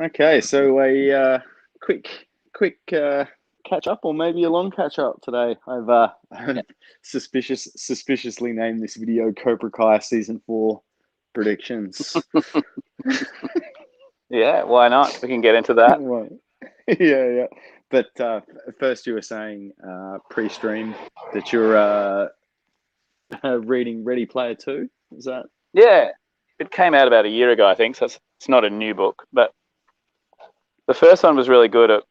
Okay, so a quick catch up, or maybe a long catch up today. I've suspiciously named this video Cobra Kai season 4 predictions. Yeah, why not? We can get into that. Right. Yeah. But first, you were saying pre-stream that you're reading Ready Player 2. Is that? Yeah, it came out about a year ago, I think, so it's not a new book. But the first one was really good. It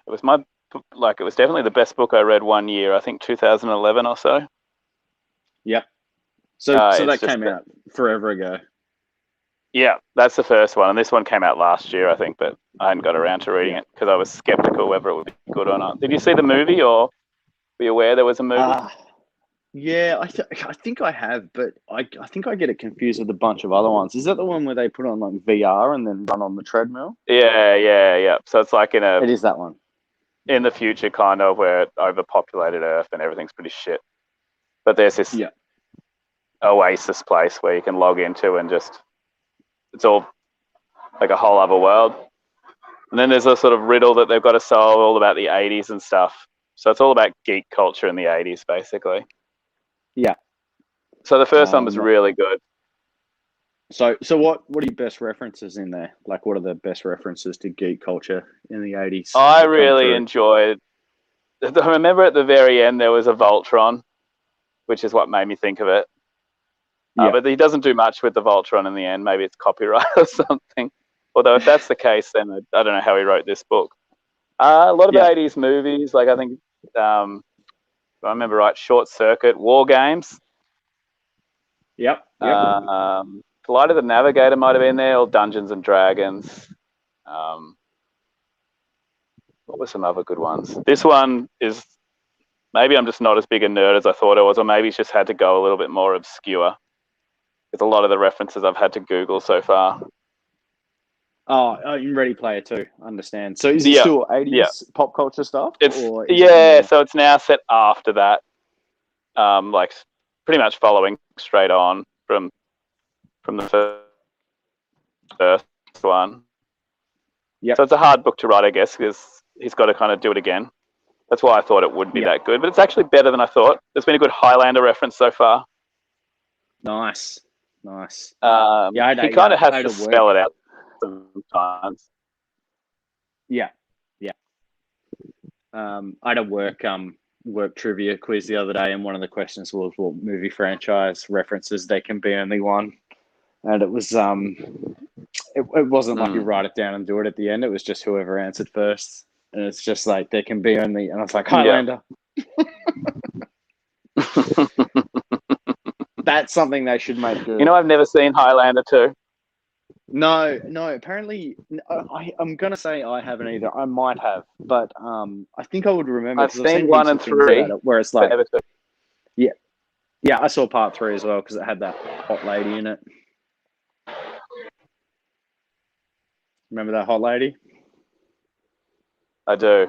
was it was definitely the best book I read one year. I think 2011 or so. Yep. So that came out forever ago. Yeah, that's the first one, and this one came out last year, I think, but I hadn't got around to reading it because I was skeptical whether it would be good or not. Did you see the movie, or were you aware there was a movie? Yeah, I think I have, but I think I get it confused with a bunch of other ones. Is that the one where they put on like VR and then run on the treadmill? Yeah. So it's like It is that one. In the future, kind of, where overpopulated Earth and everything's pretty shit. But there's this oasis place where you can log into and it's all like a whole other world. And then there's a sort of riddle that they've got to solve all about the 80s and stuff. So it's all about geek culture in the 80s, basically. Yeah. So the first one was really good. So what are your best references in there? Like, what are the best references to geek culture in the 80s? I really enjoyed. I remember at the very end there was a Voltron, which is what made me think of it. But he doesn't do much with the Voltron in the end. Maybe it's copyright or something. Although if that's the case, then I don't know how he wrote this book. A lot of 80s movies, like I think, if I remember right, Short Circuit, War Games. Yep. Flight of the Navigator might have been there, or Dungeons and Dragons. What were some other good ones? This one is, maybe I'm just not as big a nerd as I thought I was, or maybe it's just had to go a little bit more obscure. With a lot of the references I've had to Google so far. Oh, in Ready Player 2, understand. So is it still 80s pop culture stuff? So it's now set after that. Like pretty much following straight on from the first one. Yeah. So it's a hard book to write, I guess, because he's got to kind of do it again. That's why I thought it would be that good. But it's actually better than I thought. There's been a good Highlander reference so far. Nice. He kind of has to spell it out sometimes. Yeah. I had a work trivia quiz the other day, and one of the questions was what movie franchise references there can be only one, and it was it wasn't like you write it down and do it at the end. It was just whoever answered first, and it's just like there can be only, and I was like Highlander. That's something they should make good. I've never seen Highlander 2. No. Apparently, I'm gonna say I haven't either. I might have, but I think I would remember. I've seen 1 and 3, where it's like, I saw part 3 as well because it had that hot lady in it. Remember that hot lady? I do.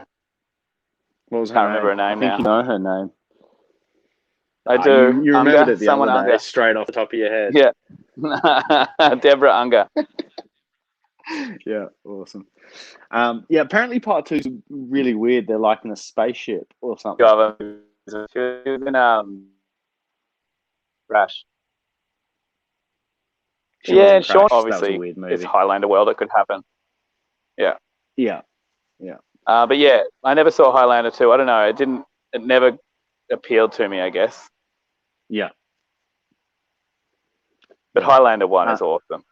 What was her Can't name? remember her name now. You know her name. I do. You remembered it the other day, straight off the top of your head. Yeah. Deborah Unger. Yeah, awesome. Apparently part 2 is really weird. They're like in a spaceship or something. Crash. And Sean, obviously, it's Highlander world. It could happen. Yeah. But I never saw Highlander 2. I don't know. It never appealed to me, I guess. Yeah. But Highlander 1 is awesome.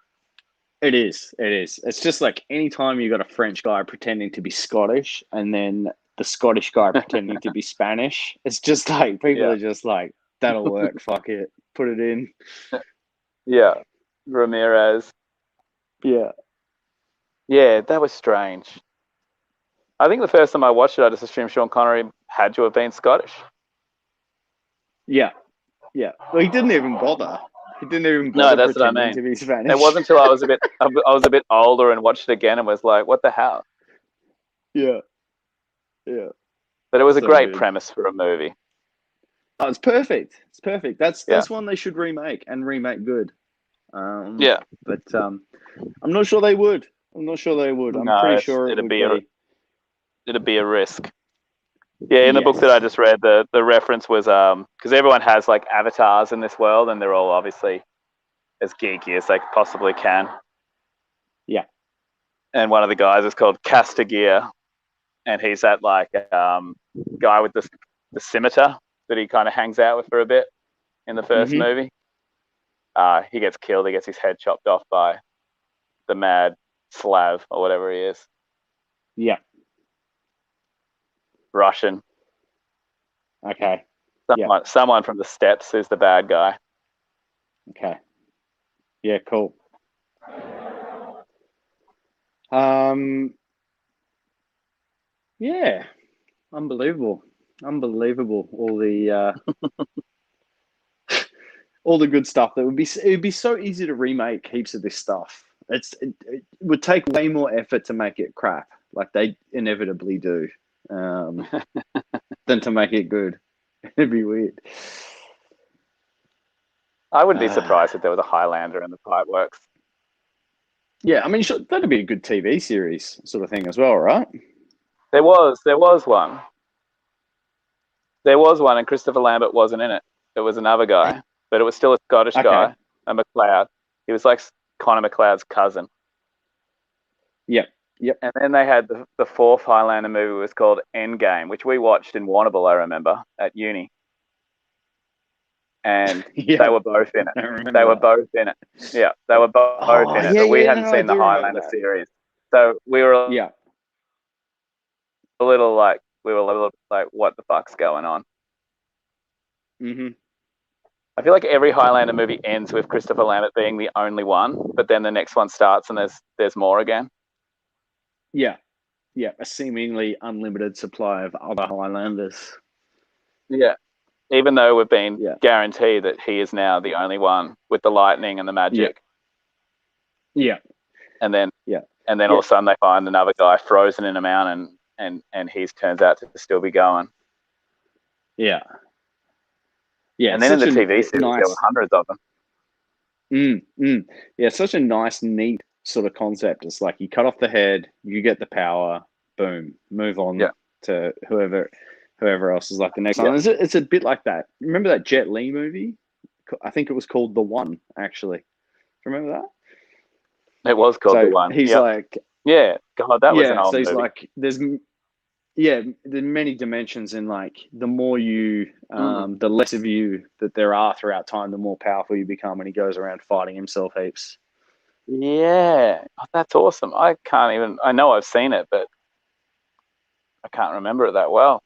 It is. It's just like anytime you got a French guy pretending to be Scottish and then the Scottish guy pretending to be Spanish, it's just like people are just like, that'll work. Fuck it. Put it in. Yeah. Ramirez. Yeah, that was strange. I think the first time I watched it, I just assumed Sean Connery had to have been Scottish. Yeah. Well, he didn't even bother. No, that's what I mean. To be Spanish. It wasn't until I was a bit older and watched it again and was like, "What the hell?" Yeah. But it was a great premise for a movie. Oh, it's perfect. That's one they should remake good. But I'm not sure they would. I'm not sure they would. I'm No, pretty sure it would be. It'd be a risk. Yeah, in the book Yes. that I just read, the reference was because everyone has like avatars in this world, and they're all obviously as geeky as they possibly can. Yeah. And one of the guys is called Castagear, and he's that like guy with the scimitar that he kind of hangs out with for a bit in the first movie. He gets killed. He gets his head chopped off by the mad Slav or whatever he is. Yeah. Russian. Okay. Someone from the steppes is the bad guy. Okay. Yeah, cool. Yeah. Unbelievable. All the all the good stuff it would be so easy to remake heaps of this stuff. It would take way more effort to make it crap, like they inevitably do, than to make it good. It'd be weird. I wouldn't be surprised if there was a Highlander in the Pipeworks. Yeah, I mean, that'd be a good TV series sort of thing as well, right? There was one. There was one, and Christopher Lambert wasn't in it. It was another guy, but it was still a Scottish guy, a McLeod. He was like Connor McLeod's cousin. Yep. And then they had the fourth Highlander movie was called Endgame, which we watched in Warrnambool, I remember, at uni. And they were both in it. They were both in it. Yeah, they were both in it. But we hadn't seen the Highlander series. So we were a little like, what the fuck's going on? Mm-hmm. I feel like every Highlander movie ends with Christopher Lambert being the only one, but then the next one starts and there's more again. Yeah. A seemingly unlimited supply of other Highlanders. Yeah. Even though we've been guaranteed that he is now the only one with the lightning and the magic. Yeah. And then all of a sudden they find another guy frozen in a mountain and he turns out to still be going. Yeah. Yeah. And then in the TV series there were hundreds of them. Yeah, such a nice, neat sort of concept. It's like you cut off the head, you get the power, boom, move on to whoever else is like the next one. It's a bit like that. Remember that Jet Li movie? I think it was called The One, actually. Remember that? It was called The One. He's like... Yeah, God, that was an old movie. So he's movie. like, there's many dimensions in like, the more you, the less of you that there are throughout time, the more powerful you become, and he goes around fighting himself heaps. Yeah, that's awesome. I know I've seen it, but I can't remember it that well.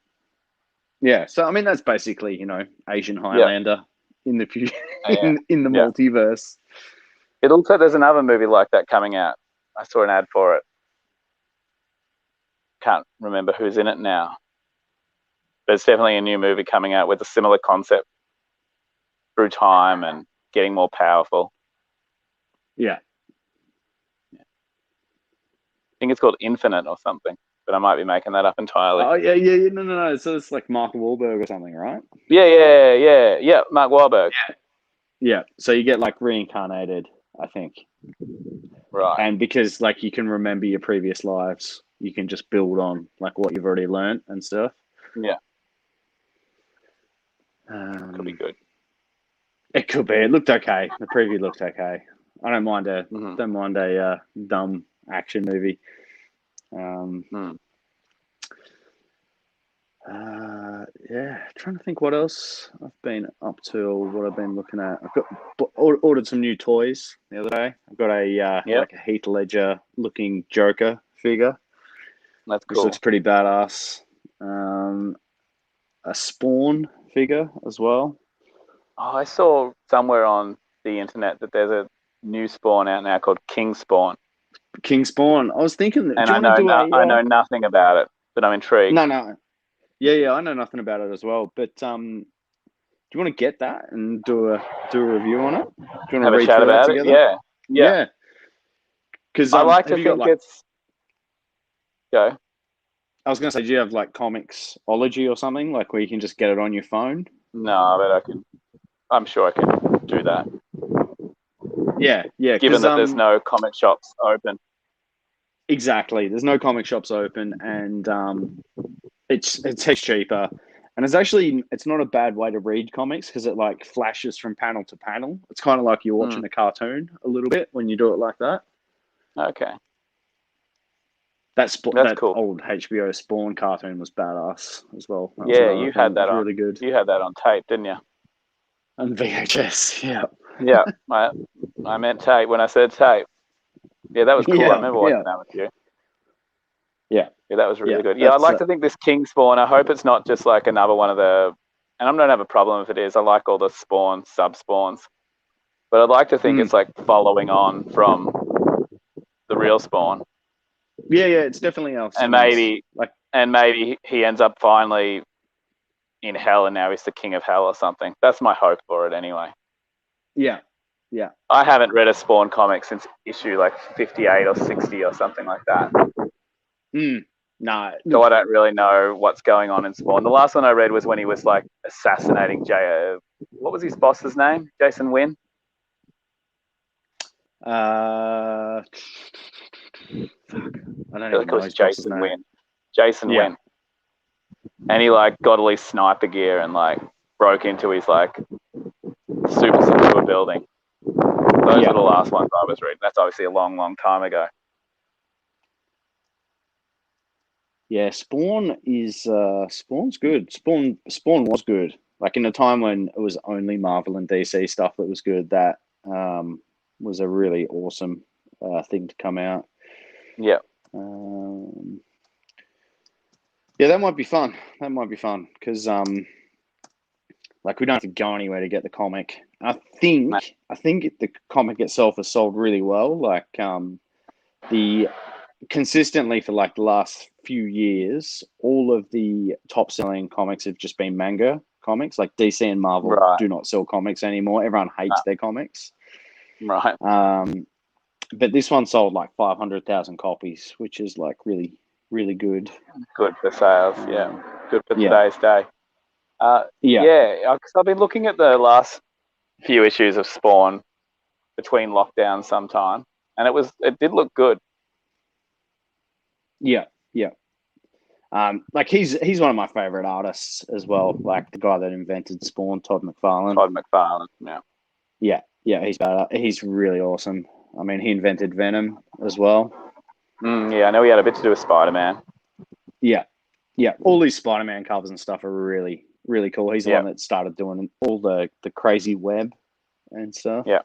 Yeah, so I mean that's basically Asian Highlander in the future, in the multiverse. It also there's another movie like that coming out. I saw an ad for it. Can't remember who's in it now, but it's definitely a new movie coming out with a similar concept through time and getting more powerful. Yeah. I think it's called Infinite or something, but I might be making that up entirely. Oh yeah. No. So it's like Mark Wahlberg or something, right? Yeah. Mark Wahlberg. Yeah. So you get like reincarnated, I think. Right. And because like you can remember your previous lives, you can just build on like what you've already learned and stuff. Yeah. Could be good. It could be. It looked okay. The preview looked okay. I don't mind a dumb action movie. Trying to think what else I've been up to or what I've been looking at. I've ordered some new toys the other day. I've got like a Heath Ledger looking Joker figure. That's cool. Which looks pretty badass. A Spawn figure as well. Oh, I saw somewhere on the internet that there's a new Spawn out now called King Spawn. King Spawn. I was thinking that. And I know nothing about it, but I'm intrigued. No. Yeah, I know nothing about it as well. But do you want to get that and do a review on it? Do you want to have a chat about it? Yeah. Because I like to think it's. Go. I was going to say, do you have like Comixology or something, like where you can just get it on your phone? No, but I'm sure I can do that. Yeah. Given that there's no comic shops open. Exactly. There's no comic shops open, and it's cheaper. And it's not a bad way to read comics because it like flashes from panel to panel. It's kind of like you're watching a cartoon a little bit when you do it like that. Okay. That's That's cool. old HBO Spawn cartoon was badass as well. Yeah, you had that on really good. You had that on tape, didn't you? And VHS, yeah. Yeah, I meant tape when I said tape. Yeah, that was cool. Yeah, I remember watching that with you. Yeah. Yeah, that was really good. Yeah, I'd like to think this King Spawn, I hope it's not just like another one of the, and I don't have a problem if it is. I like all the Spawn, sub-spawns. But I'd like to think it's like following on from the real Spawn. Yeah, it's definitely else. And maybe he ends up finally in hell and now he's the king of hell or something. That's my hope for it anyway. Yeah. I haven't read a Spawn comic since issue like 58 or 60 or something like that. No. So I don't really know what's going on in Spawn. The last one I read was when he was like assassinating what was his boss's name? Jason Wynn? I don't feel like it was Jason Wynn. Jason Wynn. And he like got all his sniper gear and like broke into his like super secure building. Those are the last ones I was reading. That's obviously a long, long time ago. Yeah, Spawn is Spawn's good. Spawn was good. Like in a time when it was only Marvel and DC stuff that was good, that was a really awesome thing to come out. Yeah. Yeah, that might be fun. Because like we don't have to go anywhere to get the comic. I think the comic itself has sold really well. Like the consistently for like the last few years, all of the top selling comics have just been manga comics. Like DC and Marvel do not sell comics anymore. Everyone hates their comics. Right. But this one sold like 500,000 copies, which is like really, really good. Good for sales. Yeah. Good for today's day. Because I've been looking at the last few issues of Spawn between lockdowns sometime, and it did look good. Yeah. Like he's one of my favorite artists as well. Like the guy that invented Spawn, Todd McFarlane. Yeah. He's bad. He's really awesome. I mean, he invented Venom as well. I know he had a bit to do with Spider-Man. Yeah. All these Spider-Man covers and stuff are really, really cool. He's the one that started doing all the crazy web and stuff. Yeah.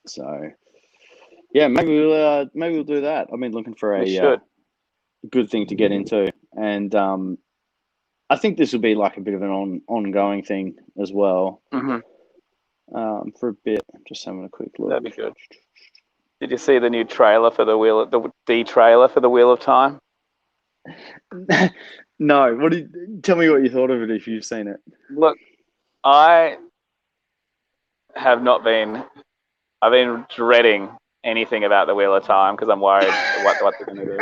So, yeah, maybe we'll do that. I've been looking for a good thing to get into, and I think this will be like a bit of an ongoing thing as well. For a bit. I'm just having a quick look. That'd be good. Did you see the new trailer for the trailer for the Wheel of Time? No. Tell me what you thought of it if you've seen it. Look, I have not been. I've been dreading anything about the Wheel of Time because I'm worried what they're going to do.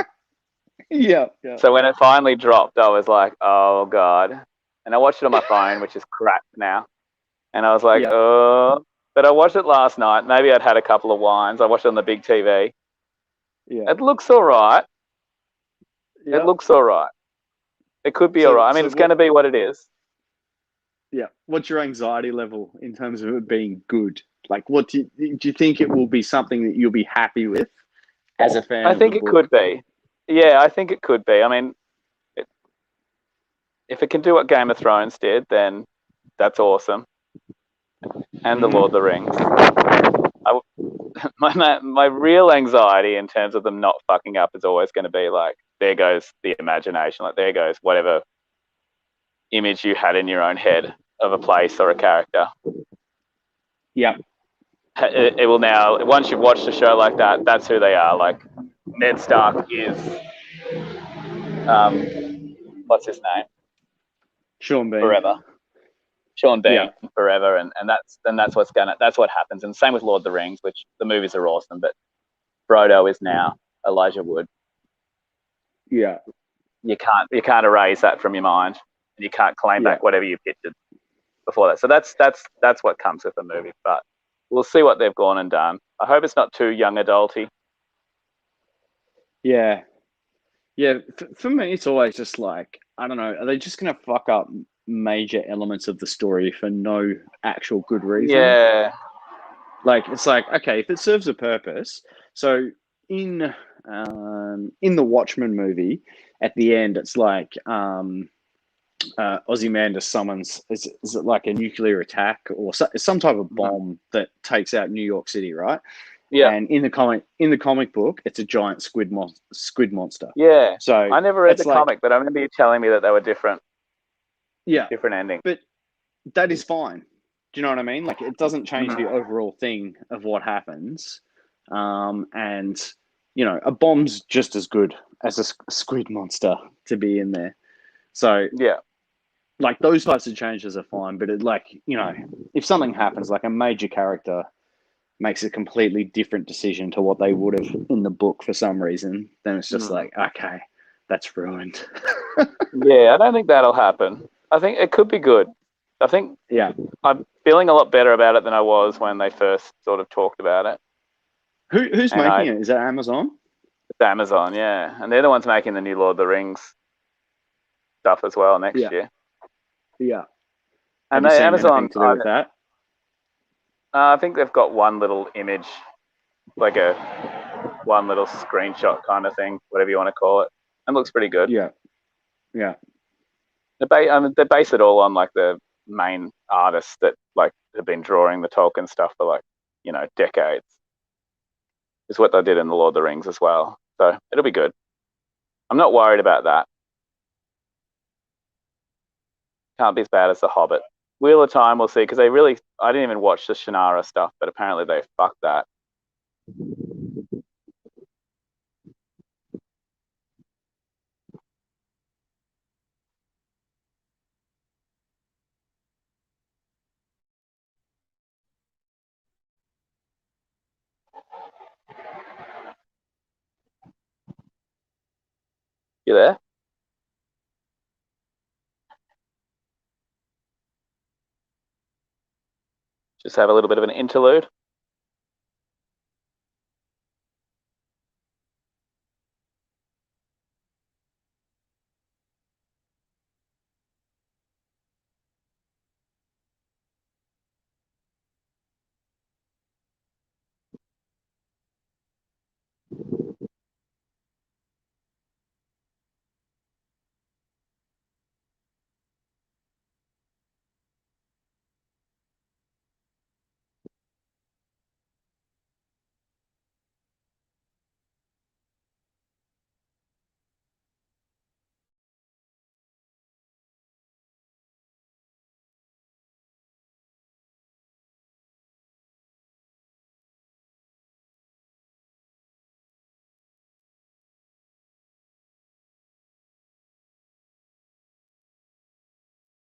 Yeah. So when it finally dropped, I was like, "Oh God!" And I watched it on my phone, which is crap now. And I was like, "Oh." But I watched it last night. Maybe I'd had a couple of wines. I watched it on the big TV. Yeah. It looks all right. Yeah. It looks all right. It could be all right. I mean, it's going to be what it is. Yeah. What's your anxiety level in terms of it being good? Like, what do you think it will be something that you'll be happy with as a fan? I think it could be. Yeah, I think it could be. I mean, if it can do what Game of Thrones did, then that's awesome. And the Lord of the Rings. My real anxiety in terms of them not fucking up is always going to be like, there goes the imagination. Like, there goes whatever image you had in your own head of a place or a character. Yeah. It will now, once you've watched a show like that, that's who they are. Like, Ned Stark is, what's his name? Sean Bean. Forever. Sean Bean forever, and that's what happens. And same with Lord of the Rings, which the movies are awesome, but Frodo is now Elijah Wood. Yeah. You can't erase that from your mind, and you can't claim back whatever you pictured before that. So that's what comes with the movie. But we'll see what they've gone and done. I hope it's not too young adulty. Yeah. Yeah. For me, it's always just like, I don't know, are they just going to fuck up major elements of the story for no actual good reason? Yeah. Like, it's like, okay, if it serves a purpose. So in the Watchmen movie, at the end, it's like Ozymandias summons, is it like a nuclear attack or some type of bomb that takes out New York City, right? Yeah. And in the comic book, it's a giant squid monster. Yeah. So I never read the it's like, comic, but I remember you telling me that they were different yeah, endings. but that is fine. Do you know what I mean? Like, it doesn't change the overall thing of what happens. And a bomb's just as good as a squid monster to be in there. So Yeah. like, those types of changes are fine, but if something happens, like a major character makes a completely different decision to what they would have in the book for some reason, then it's just like, okay, that's ruined. Yeah, I don't think that'll happen. I think it could be good. I think Yeah. I'm feeling a lot better about it than I was when they first sort of talked about it. Who's And making it? Is that Amazon? It's Amazon, yeah. And they're the ones making the new Lord of the Rings stuff as well next year. Yeah. And Have you seen Amazon, anything to do with that? I think they've got one little image, like one little screenshot kind of thing, whatever you want to call it. It looks pretty good. Yeah. Yeah. They base it all on like the main artists that like have been drawing the Tolkien stuff for like, decades. Is what they did in the Lord of the Rings as well. So it'll be good. I'm not worried about that. Can't be as bad as The Hobbit. Wheel of Time, we'll see, because I didn't even watch the Shannara stuff, but apparently they fucked that. You there? Just have a little bit of an interlude.